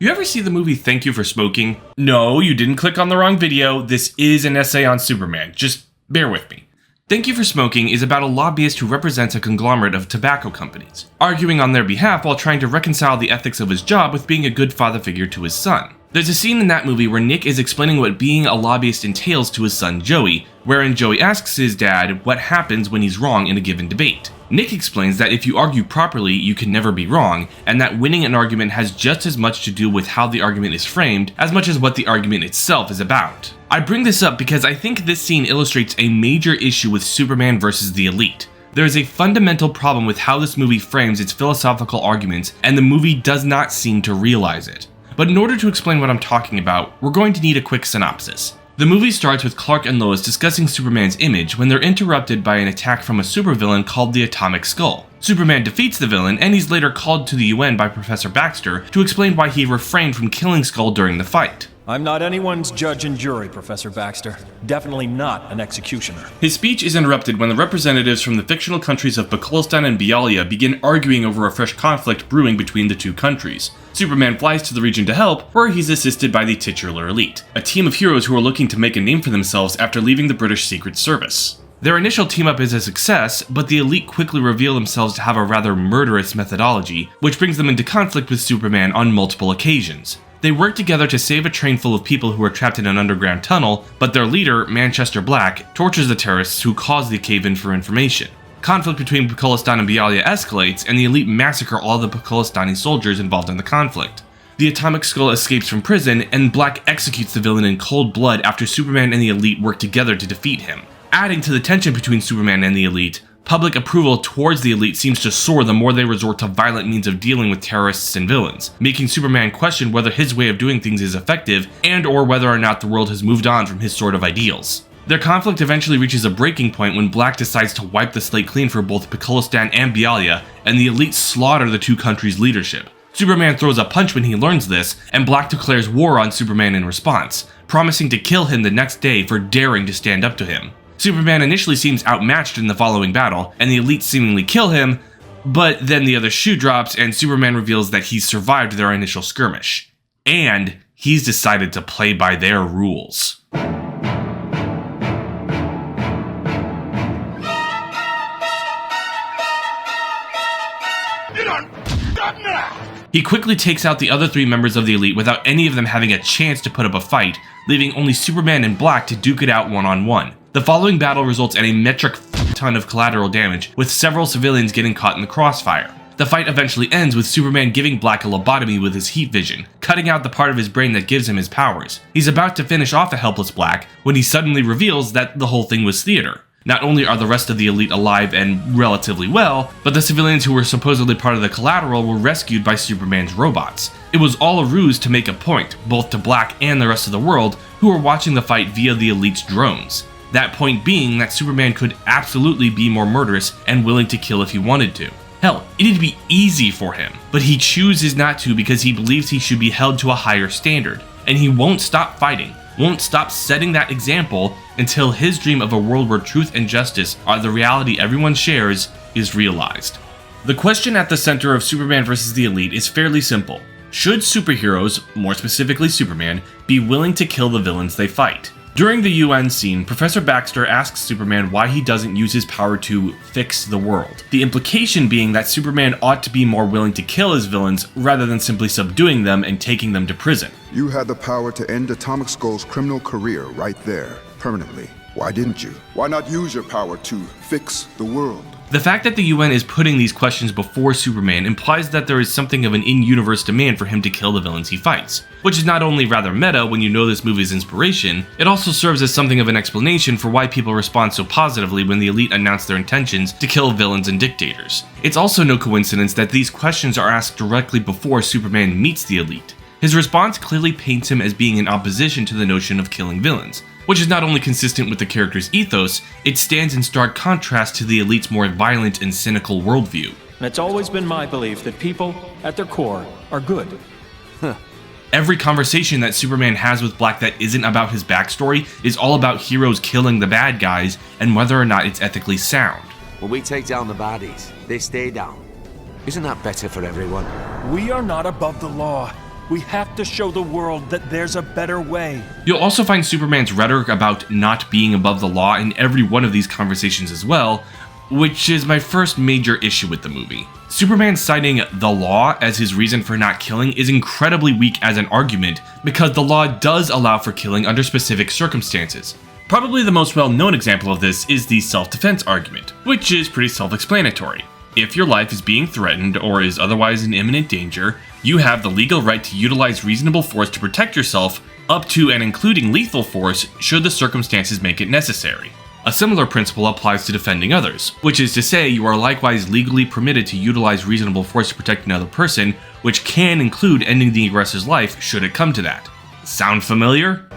You ever see the movie Thank You for Smoking? No, you didn't click on the wrong video. This is an essay on Superman. Just bear with me. Thank You for Smoking is about a lobbyist who represents a conglomerate of tobacco companies, arguing on their behalf while trying to reconcile the ethics of his job with being a good father figure to his son. There's a scene in that movie where Nick is explaining what being a lobbyist entails to his son Joey, wherein Joey asks his dad what happens when he's wrong in a given debate. Nick explains that if you argue properly, you can never be wrong, and that winning an argument has just as much to do with how the argument is framed as much as what the argument itself is about. I bring this up because I think this scene illustrates a major issue with Superman versus the Elite. There is a fundamental problem with how this movie frames its philosophical arguments, and the movie does not seem to realize it. But in order to explain what I'm talking about, we're going to need a quick synopsis. The movie starts with Clark and Lois discussing Superman's image when they're interrupted by an attack from a supervillain called the Atomic Skull. Superman defeats the villain, and he's later called to the UN by Professor Baxter to explain why he refrained from killing Skull during the fight. I'm not anyone's judge and jury, Professor Baxter. Definitely not an executioner. His speech is interrupted when the representatives from the fictional countries of Bikulistan and Bialya begin arguing over a fresh conflict brewing between the two countries. Superman flies to the region to help, where he's assisted by the titular Elite, a team of heroes who are looking to make a name for themselves after leaving the British Secret Service. Their initial team-up is a success, but the Elite quickly reveal themselves to have a rather murderous methodology, which brings them into conflict with Superman on multiple occasions. They work together to save a train full of people who are trapped in an underground tunnel, but their leader, Manchester Black, tortures the terrorists who cause the cave-in for information. Conflict between Bikulistan and Bialya escalates, and the Elite massacre all the Bakulistani soldiers involved in the conflict. The Atomic Skull escapes from prison, and Black executes the villain in cold blood after Superman and the Elite work together to defeat him. Adding to the tension between Superman and the Elite, public approval towards the Elite seems to soar the more they resort to violent means of dealing with terrorists and villains, making Superman question whether his way of doing things is effective and or whether or not the world has moved on from his sort of ideals. Their conflict eventually reaches a breaking point when Black decides to wipe the slate clean for both Bikulistan and Bialya, and the Elite slaughter the two countries' leadership. Superman throws a punch when he learns this, and Black declares war on Superman in response, promising to kill him the next day for daring to stand up to him. Superman initially seems outmatched in the following battle, and the Elite seemingly kill him, but then the other shoe drops and Superman reveals that he's survived their initial skirmish. And he's decided to play by their rules. He quickly takes out the other three members of the Elite without any of them having a chance to put up a fight, leaving only Superman and Black to duke it out one-on-one. The following battle results in a metric ton of collateral damage, with several civilians getting caught in the crossfire. The fight eventually ends with Superman giving Black a lobotomy with his heat vision, cutting out the part of his brain that gives him his powers. He's about to finish off a helpless Black when he suddenly reveals that the whole thing was theater. Not only are the rest of the Elite alive and relatively well, but the civilians who were supposedly part of the collateral were rescued by Superman's robots. It was all a ruse to make a point, both to Black and the rest of the world, who were watching the fight via the Elite's drones. That point being that Superman could absolutely be more murderous and willing to kill if he wanted to. Hell, it'd be easy for him, but he chooses not to because he believes he should be held to a higher standard. And he won't stop fighting, won't stop setting that example until his dream of a world where truth and justice are the reality everyone shares is realized. The question at the center of Superman vs. the Elite is fairly simple. Should superheroes, more specifically Superman, be willing to kill the villains they fight? During the UN scene, Professor Baxter asks Superman why he doesn't use his power to fix the world. The implication being that Superman ought to be more willing to kill his villains rather than simply subduing them and taking them to prison. You had the power to end Atomic Skull's criminal career right there, permanently. Why didn't you? Why not use your power to fix the world? The fact that the UN is putting these questions before Superman implies that there is something of an in-universe demand for him to kill the villains he fights, which is not only rather meta when you know this movie's inspiration, it also serves as something of an explanation for why people respond so positively when the Elite announce their intentions to kill villains and dictators. It's also no coincidence that these questions are asked directly before Superman meets the Elite. His response clearly paints him as being in opposition to the notion of killing villains, which is not only consistent with the character's ethos, it stands in stark contrast to the Elite's more violent and cynical worldview. And it's always been my belief that people, at their core, are good. Every conversation that Superman has with Black that isn't about his backstory is all about heroes killing the bad guys and whether or not it's ethically sound. When we take down the baddies, they stay down. Isn't that better for everyone? We are not above the law. We have to show the world that there's a better way. You'll also find Superman's rhetoric about not being above the law in every one of these conversations as well, which is my first major issue with the movie. Superman citing the law as his reason for not killing is incredibly weak as an argument because the law does allow for killing under specific circumstances. Probably the most well-known example of this is the self-defense argument, which is pretty self-explanatory. If your life is being threatened or is otherwise in imminent danger, you have the legal right to utilize reasonable force to protect yourself, up to and including lethal force should the circumstances make it necessary. A similar principle applies to defending others, which is to say you are likewise legally permitted to utilize reasonable force to protect another person, which can include ending the aggressor's life should it come to that. Sound familiar?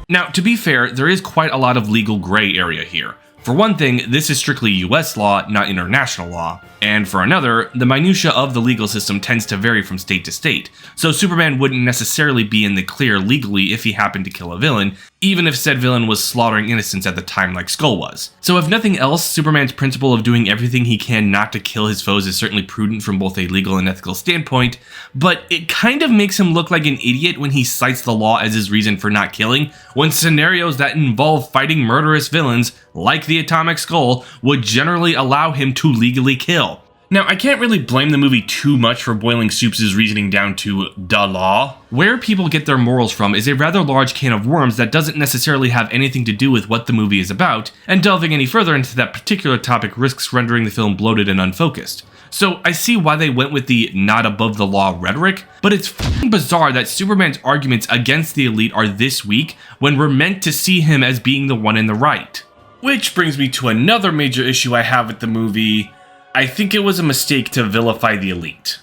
Now, to be fair, there is quite a lot of legal gray area here. For one thing, this is strictly US law, not international law. And for another, the minutia of the legal system tends to vary from state to state, so Superman wouldn't necessarily be in the clear legally if he happened to kill a villain, even if said villain was slaughtering innocents at the time like Skull was. So if nothing else, Superman's principle of doing everything he can not to kill his foes is certainly prudent from both a legal and ethical standpoint, but it kind of makes him look like an idiot when he cites the law as his reason for not killing, when scenarios that involve fighting murderous villains, like the Atomic Skull, would generally allow him to legally kill. Now, I can't really blame the movie too much for boiling Supes' reasoning down to the law. Where people get their morals from is a rather large can of worms that doesn't necessarily have anything to do with what the movie is about, and delving any further into that particular topic risks rendering the film bloated and unfocused. So I see why they went with the not above the law rhetoric, but it's f***ing bizarre that Superman's arguments against the elite are this weak when we're meant to see him as being the one in the right. Which brings me to another major issue I have with the movie. I think it was a mistake to vilify the elite.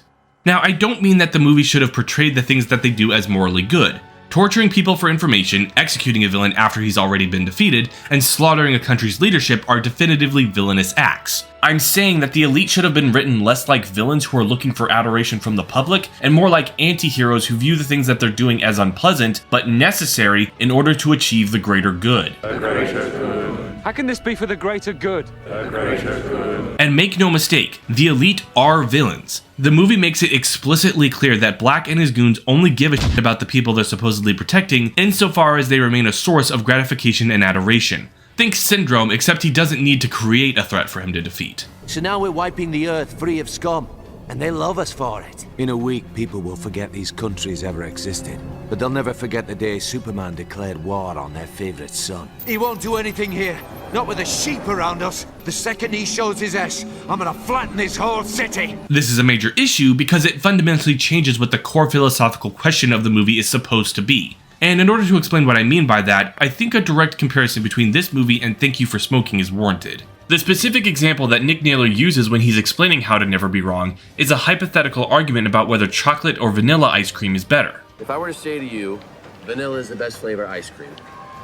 Now, I don't mean that the movie should have portrayed the things that they do as morally good. Torturing people for information, executing a villain after he's already been defeated, and slaughtering a country's leadership are definitively villainous acts. I'm saying that the elite should have been written less like villains who are looking for adoration from the public, and more like anti-heroes who view the things that they're doing as unpleasant, but necessary in order to achieve the greater good. The greater good. How can this be for the greater good? The greater good. And make no mistake, the elite are villains. The movie makes it explicitly clear that Black and his goons only give a shit about the people they're supposedly protecting, insofar as they remain a source of gratification and adoration. Think Syndrome, except he doesn't need to create a threat for him to defeat. So now we're wiping the Earth free of scum, and they love us for it. In a week, people will forget these countries ever existed, but they'll never forget the day Superman declared war on their favorite son. He won't do anything here, not with the sheep around us. The second he shows his ass, I'm gonna flatten this whole city. This is a major issue because it fundamentally changes what the core philosophical question of the movie is supposed to be. And in order to explain what I mean by that, I think a direct comparison between this movie and Thank You for Smoking is warranted. The specific example that Nick Naylor uses when he's explaining How to Never Be Wrong is a hypothetical argument about whether chocolate or vanilla ice cream is better. If I were to say to you, vanilla is the best flavor ice cream,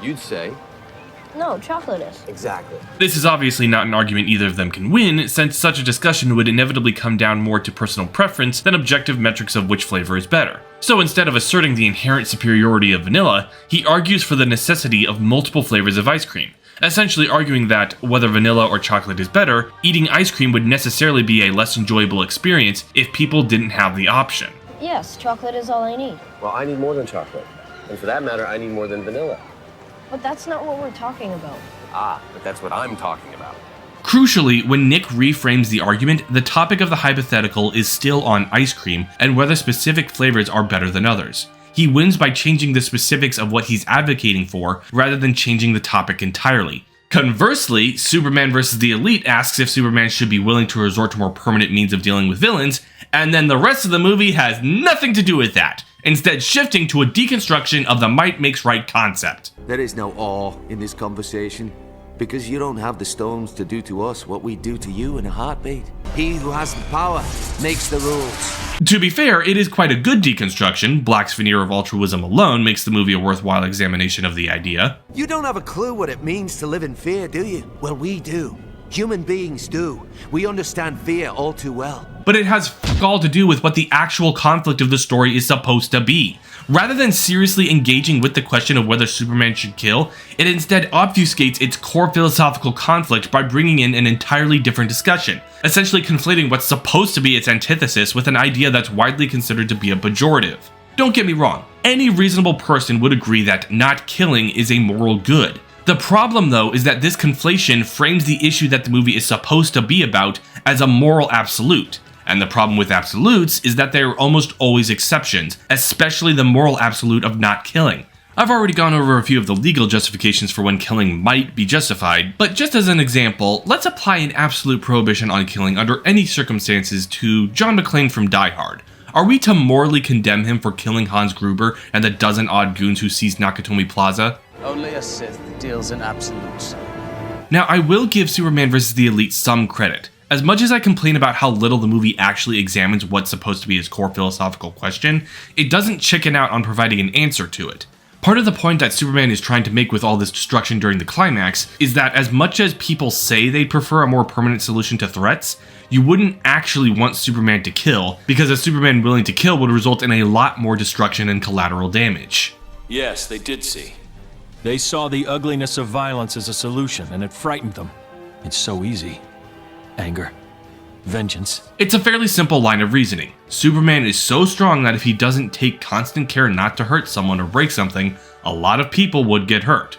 you'd say, no, chocolate is. exactly. This is obviously not an argument either of them can win, since such a discussion would inevitably come down more to personal preference than objective metrics of which flavor is better. So instead of asserting the inherent superiority of vanilla, he argues for the necessity of multiple flavors of ice cream, essentially arguing that, whether vanilla or chocolate is better, eating ice cream would necessarily be a less enjoyable experience if people didn't have the option. Yes, chocolate is all I need. Well, I need more than chocolate. And for that matter, I need more than vanilla. But that's not what we're talking about. Ah, but that's what I'm talking about. Crucially, when Nick reframes the argument, the topic of the hypothetical is still on ice cream and whether specific flavors are better than others. He wins by changing the specifics of what he's advocating for, rather than changing the topic entirely. Conversely, Superman vs. the Elite asks if Superman should be willing to resort to more permanent means of dealing with villains, and then the rest of the movie has nothing to do with that, instead shifting to a deconstruction of the might makes right concept. There is no awe in this conversation, because you don't have the stones to do to us what we do to you in a heartbeat. He who has the power makes the rules. To be fair, it is quite a good deconstruction. Black's veneer of altruism alone makes the movie a worthwhile examination of the idea. You don't have a clue what it means to live in fear, do you? Well, we do. Human beings do. We understand fear all too well. but it has fuck all to do with what the actual conflict of the story is supposed to be. Rather than seriously engaging with the question of whether Superman should kill, it instead obfuscates its core philosophical conflict by bringing in an entirely different discussion, essentially conflating what's supposed to be its antithesis with an idea that's widely considered to be a pejorative. Don't get me wrong, any reasonable person would agree that not killing is a moral good. The problem, though, is that this conflation frames the issue that the movie is supposed to be about as a moral absolute. And the problem with absolutes is that they are almost always exceptions, especially the moral absolute of not killing. I've already gone over a few of the legal justifications for when killing might be justified, but just as an example, let's apply an absolute prohibition on killing under any circumstances to John McClane from Die Hard. Are we to morally condemn him for killing Hans Gruber and the dozen odd goons who seized Nakatomi Plaza? Only a Sith deals in absolutes. Now, I will give Superman vs. the Elite some credit. As much as I complain about how little the movie actually examines what's supposed to be its core philosophical question, it doesn't chicken out on providing an answer to it. Part of the point that Superman is trying to make with all this destruction during the climax is that as much as people say they'd prefer a more permanent solution to threats, you wouldn't actually want Superman to kill, because a Superman willing to kill would result in a lot more destruction and collateral damage. Yes, they did see. They saw the ugliness of violence as a solution, and it frightened them. It's so easy. Anger. Vengeance. It's a fairly simple line of reasoning. Superman is so strong that if he doesn't take constant care not to hurt someone or break something, a lot of people would get hurt.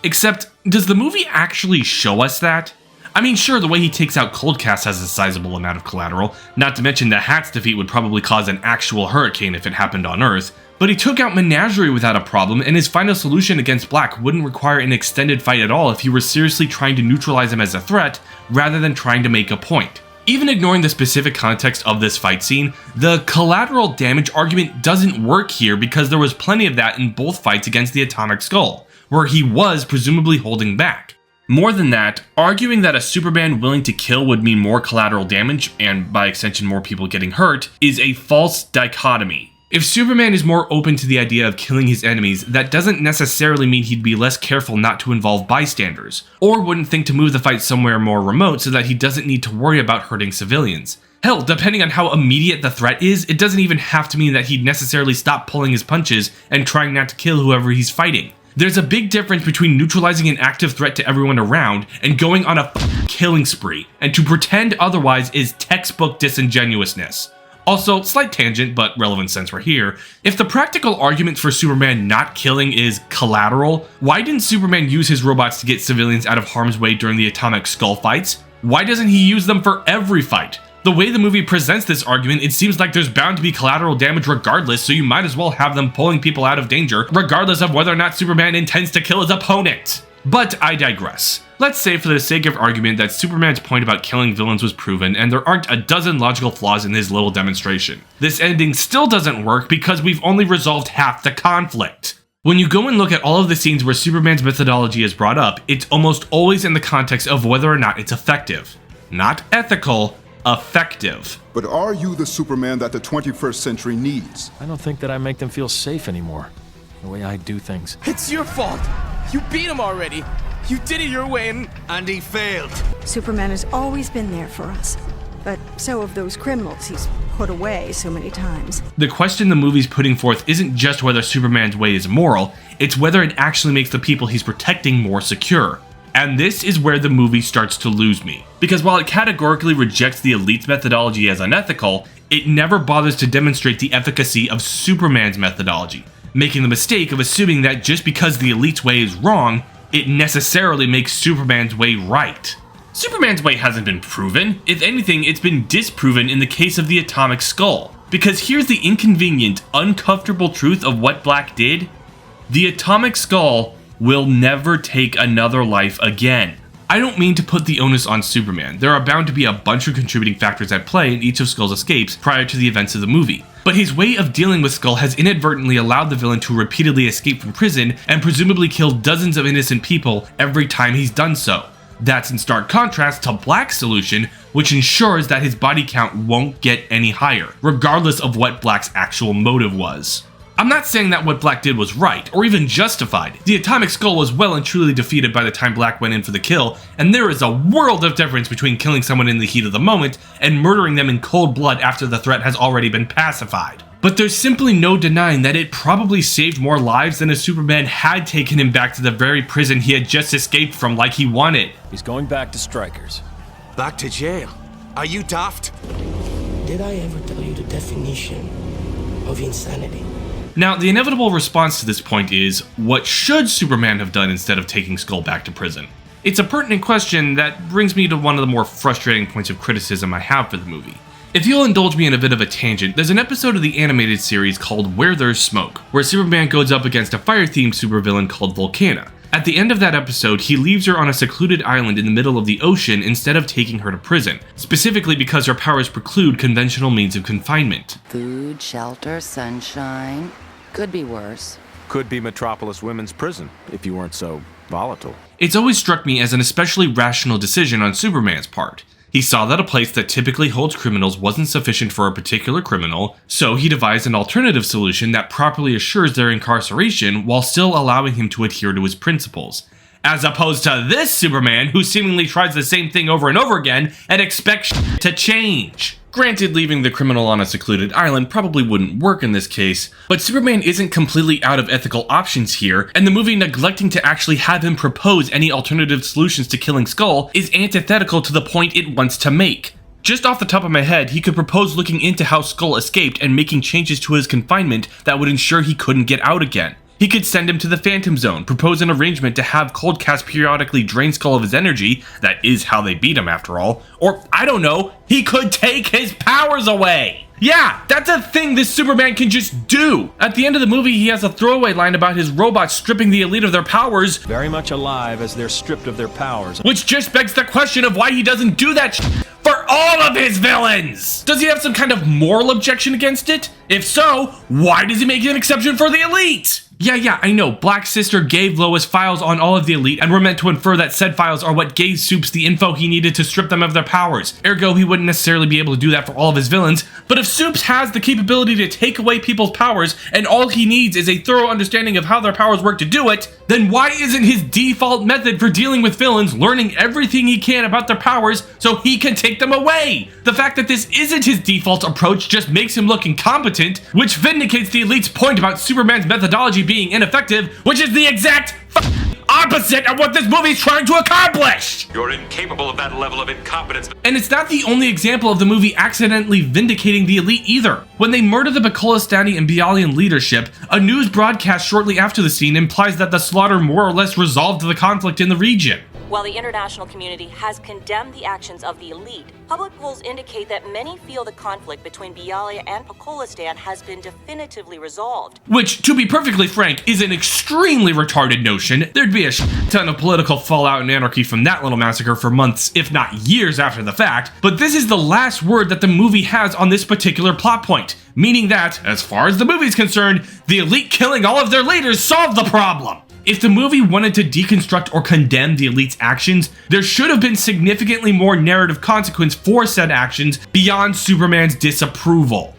Except, does the movie actually show us that? I mean, sure, the way he takes out Coldcast has a sizable amount of collateral, not to mention the Hat's defeat would probably cause an actual hurricane if it happened on Earth, but he took out Menagerie without a problem, and his final solution against Black wouldn't require an extended fight at all if he were seriously trying to neutralize him as a threat, rather than trying to make a point. Even ignoring the specific context of this fight scene, the collateral damage argument doesn't work here because there was plenty of that in both fights against the Atomic Skull, where he was presumably holding back. More than that, arguing that a Superman willing to kill would mean more collateral damage, and by extension more people getting hurt, is a false dichotomy. If Superman is more open to the idea of killing his enemies, that doesn't necessarily mean he'd be less careful not to involve bystanders, or wouldn't think to move the fight somewhere more remote so that he doesn't need to worry about hurting civilians. Hell, depending on how immediate the threat is, it doesn't even have to mean that he'd necessarily stop pulling his punches and trying not to kill whoever he's fighting. There's a big difference between neutralizing an active threat to everyone around and going on a killing spree, and to pretend otherwise is textbook disingenuousness. Also, slight tangent, but relevant since we're here, if the practical argument for Superman not killing is collateral, why didn't Superman use his robots to get civilians out of harm's way during the Atomic Skull fights? Why doesn't he use them for every fight? The way the movie presents this argument, it seems like there's bound to be collateral damage regardless, so you might as well have them pulling people out of danger, regardless of whether or not Superman intends to kill his opponent. But I digress. Let's say for the sake of argument that Superman's point about killing villains was proven and there aren't a dozen logical flaws in his little demonstration. This ending still doesn't work because we've only resolved half the conflict. When you go and look at all of the scenes where Superman's methodology is brought up, it's almost always in the context of whether or not it's effective. Not ethical, effective. But are you the Superman that the 21st century needs? I don't think that I make them feel safe anymore. The way I do things. It's your fault. You beat him already. You did it your way and he failed. Superman has always been there for us. But so have those criminals he's put away so many times. The question the movie's putting forth isn't just whether Superman's way is moral, it's whether it actually makes the people he's protecting more secure. And this is where the movie starts to lose me. Because while it categorically rejects the Elite's methodology as unethical, it never bothers to demonstrate the efficacy of Superman's methodology, making the mistake of assuming that just because the Elite's way is wrong, it necessarily makes Superman's way right. Superman's way hasn't been proven. If anything, it's been disproven in the case of the Atomic Skull. Because here's the inconvenient, uncomfortable truth of what Black did. The Atomic Skull will never take another life again. I don't mean to put the onus on Superman. There are bound to be a bunch of contributing factors at play in each of Skull's escapes prior to the events of the movie. But his way of dealing with Skull has inadvertently allowed the villain to repeatedly escape from prison and presumably kill dozens of innocent people every time he's done so. That's in stark contrast to Black's solution, which ensures that his body count won't get any higher, regardless of what Black's actual motive was. I'm not saying that what Black did was right, or even justified. The Atomic Skull was well and truly defeated by the time Black went in for the kill, and there is a world of difference between killing someone in the heat of the moment and murdering them in cold blood after the threat has already been pacified. But there's simply no denying that it probably saved more lives than if Superman had taken him back to the very prison he had just escaped from like he wanted. He's going back to Strikers. Back to jail? Are you daft? Did I ever tell you the definition of insanity? Now, the inevitable response to this point is, what should Superman have done instead of taking Skull back to prison? It's a pertinent question that brings me to one of the more frustrating points of criticism I have for the movie. If you'll indulge me in a bit of a tangent, there's an episode of the animated series called Where There's Smoke, where Superman goes up against a fire-themed supervillain called Volcana. At the end of that episode, he leaves her on a secluded island in the middle of the ocean instead of taking her to prison, specifically because her powers preclude conventional means of confinement. Food, shelter, sunshine. Could be worse. Could be Metropolis Women's Prison, if you weren't so volatile. It's always struck me as an especially rational decision on Superman's part. He saw that a place that typically holds criminals wasn't sufficient for a particular criminal, so he devised an alternative solution that properly assures their incarceration while still allowing him to adhere to his principles. As opposed to this Superman, who seemingly tries the same thing over and over again and expects to change. Granted, leaving the criminal on a secluded island probably wouldn't work in this case, but Superman isn't completely out of ethical options here, and the movie neglecting to actually have him propose any alternative solutions to killing Skull is antithetical to the point it wants to make. Just off the top of my head, he could propose looking into how Skull escaped and making changes to his confinement that would ensure he couldn't get out again. He could send him to the Phantom Zone, propose an arrangement to have Coldcast periodically drain Skull of his energy, that is how they beat him after all, or, I don't know, he could take his powers away! Yeah, that's a thing this Superman can just do! At the end of the movie, he has a throwaway line about his robots stripping the elite of their powers, very much alive as they're stripped of their powers. Which just begs the question of why he doesn't do that for all of his villains! Does he have some kind of moral objection against it? If so, why does he make an exception for the elite? Yeah, I know, Black's sister gave Lois files on all of the elite, and we're meant to infer that said files are what gave Supes the info he needed to strip them of their powers. Ergo, he wouldn't necessarily be able to do that for all of his villains, but if Supes has the capability to take away people's powers, and all he needs is a thorough understanding of how their powers work to do it, then why isn't his default method for dealing with villains learning everything he can about their powers so he can take them away? The fact that this isn't his default approach just makes him look incompetent, which vindicates the elite's point about Superman's methodology being ineffective, which is the exact opposite of what this movie's trying to accomplish! You're incapable of that level of incompetence. And it's not the only example of the movie accidentally vindicating the elite either. When they murder the Bakolistani and Bialyan leadership, a news broadcast shortly after the scene implies that the slaughter more or less resolved the conflict in the region. While the international community has condemned the actions of the elite, public polls indicate that many feel the conflict between Bialya and Bakolistan has been definitively resolved. Which, to be perfectly frank, is an extremely retarded notion. There'd be a ton of political fallout and anarchy from that little massacre for months, if not years after the fact, but this is the last word that the movie has on this particular plot point, meaning that, as far as the movie's concerned, the elite killing all of their leaders solved the problem. If the movie wanted to deconstruct or condemn the elite's actions, there should have been significantly more narrative consequence for said actions beyond Superman's disapproval.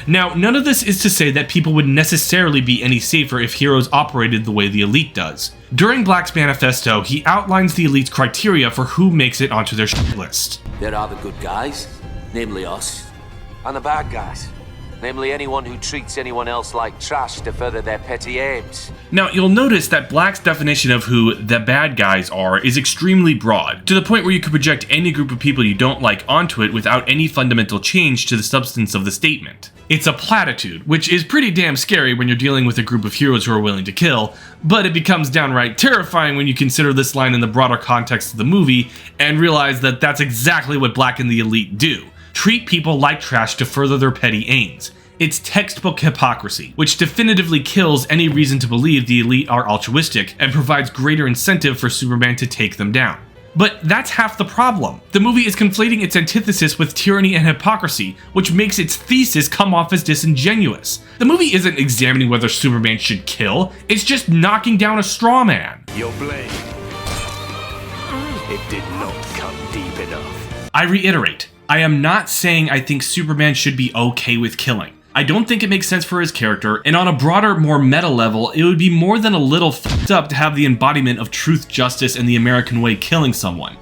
Now, none of this is to say that people would necessarily be any safer if heroes operated the way the elite does. During Black's manifesto, he outlines the elite's criteria for who makes it onto their list. There are the good guys, namely us, and the bad guys. Namely anyone who treats anyone else like trash to further their petty aims. Now, you'll notice that Black's definition of who the bad guys are is extremely broad, to the point where you could project any group of people you don't like onto it without any fundamental change to the substance of the statement. It's a platitude, which is pretty damn scary when you're dealing with a group of heroes who are willing to kill, but it becomes downright terrifying when you consider this line in the broader context of the movie and realize that that's exactly what Black and the elite do. Treat people like trash to further their petty aims. It's textbook hypocrisy, which definitively kills any reason to believe the elite are altruistic and provides greater incentive for Superman to take them down. But that's half the problem. The movie is conflating its antithesis with tyranny and hypocrisy, which makes its thesis come off as disingenuous. The movie isn't examining whether Superman should kill, it's just knocking down a straw man. Your blade. It did not come deep enough. I reiterate, I am not saying I think Superman should be okay with killing. I don't think it makes sense for his character, and on a broader, more meta level, it would be more than a little fucked up to have the embodiment of truth, justice, and the American way killing someone.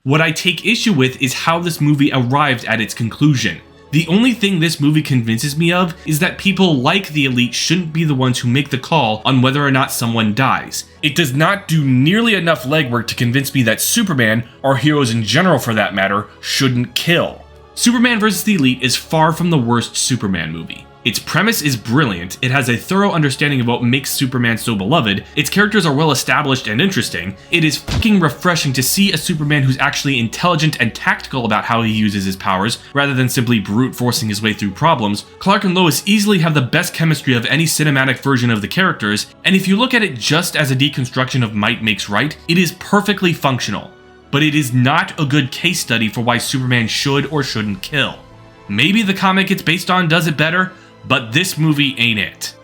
What I take issue with is how this movie arrived at its conclusion. The only thing this movie convinces me of is that people like the elite shouldn't be the ones who make the call on whether or not someone dies. It does not do nearly enough legwork to convince me that Superman, or heroes in general for that matter, shouldn't kill. Superman vs. the Elite is far from the worst Superman movie. Its premise is brilliant, it has a thorough understanding of what makes Superman so beloved, its characters are well established and interesting, it is fucking refreshing to see a Superman who's actually intelligent and tactical about how he uses his powers, rather than simply brute forcing his way through problems. Clark and Lois easily have the best chemistry of any cinematic version of the characters, and if you look at it just as a deconstruction of might makes right, it is perfectly functional. But it is not a good case study for why Superman should or shouldn't kill. Maybe the comic it's based on does it better, but this movie ain't it.